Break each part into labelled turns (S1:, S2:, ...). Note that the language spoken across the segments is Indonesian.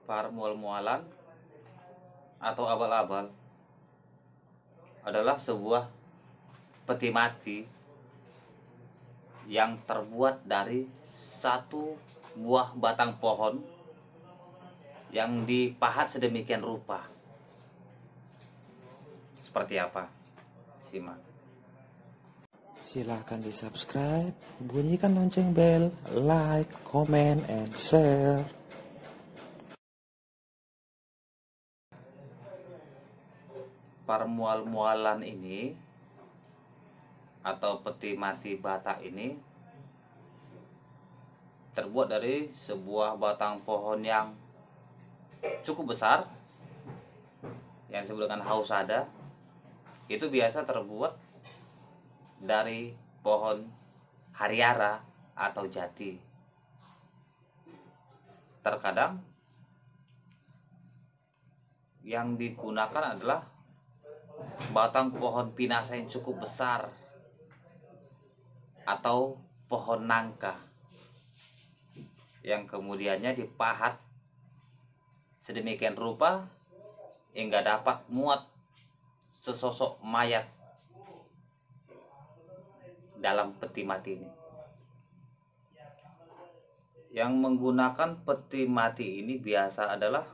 S1: Para mual-mualan atau abal-abal adalah sebuah peti mati yang terbuat dari satu buah batang pohon yang dipahat sedemikian rupa. Seperti apa? Simak.
S2: Silahkan di subscribe, bunyikan lonceng bel, like, comment, and share.
S1: Para mual-mualan ini atau peti mati Batak ini terbuat dari sebuah batang pohon yang cukup besar yang disebut dengan hausada. Itu biasa terbuat dari pohon hariara atau jati. Terkadang yang digunakan adalah batang pohon pinasa yang cukup besar atau pohon nangka yang kemudiannya dipahat sedemikian rupa hingga dapat muat sesosok mayat dalam peti mati ini. Yang menggunakan peti mati ini biasa adalah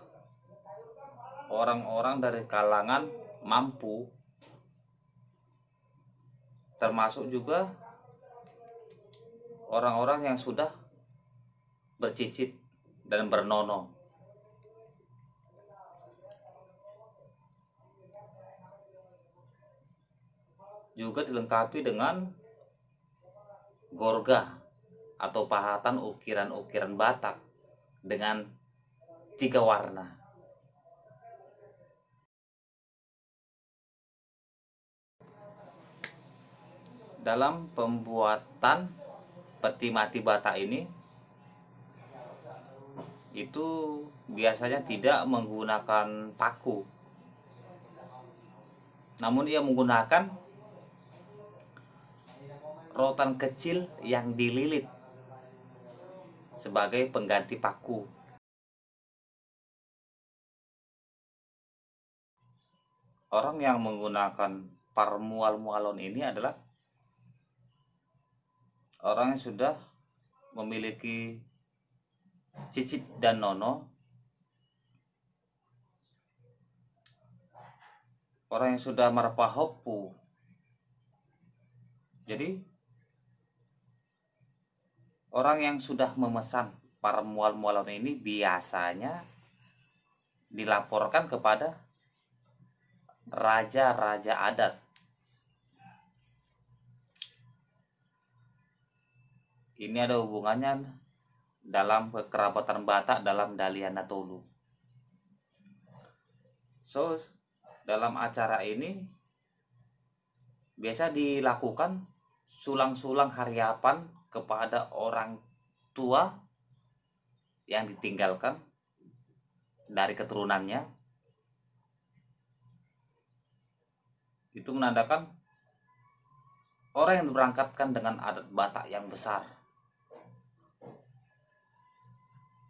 S1: orang-orang dari kalangan mampu, termasuk juga orang-orang yang sudah bercicit dan bernono. Juga dilengkapi dengan gorga atau pahatan ukiran-ukiran Batak dengan 3 warna. Dalam pembuatan peti mati Batak ini itu biasanya tidak menggunakan paku, namun ia menggunakan rotan kecil yang dililit sebagai pengganti paku. Orang yang menggunakan parmual-mualon ini adalah orang yang sudah memiliki cicit dan nono, orang yang sudah marpahopu. Jadi orang yang sudah memesan parmual-mualon ini biasanya dilaporkan kepada raja-raja adat. Ini ada hubungannya dalam kekerabatan Batak dalam Daliana Tolu. So, dalam acara ini biasa dilakukan sulang-sulang hariapan kepada orang tua yang ditinggalkan dari keturunannya. Itu menandakan orang yang diberangkatkan dengan adat Batak yang besar.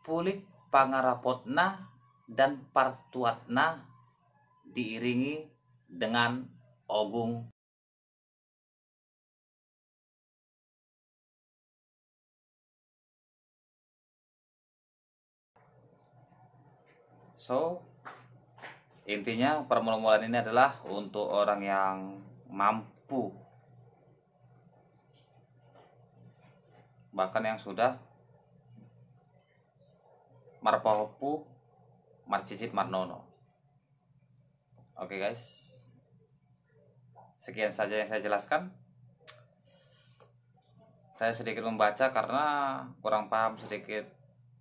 S1: Pulik pangarapotna dan partuatna diiringi dengan ogung. So, intinya permulaan ini adalah untuk orang yang mampu, bahkan yang sudah marpahopu, marcicit, marnono. Oke guys, sekian saja yang saya jelaskan. Saya sedikit membaca karena kurang paham sedikit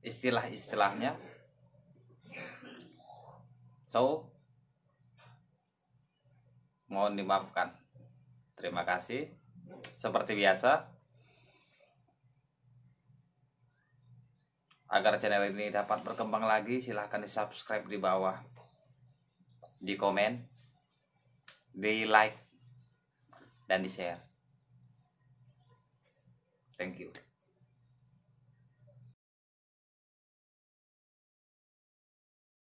S1: istilah-istilahnya. So, mohon dimaafkan. Terima kasih. Seperti biasa, agar channel ini dapat berkembang lagi, silahkan di subscribe di bawah, di komen, di like, dan di share. Thank you.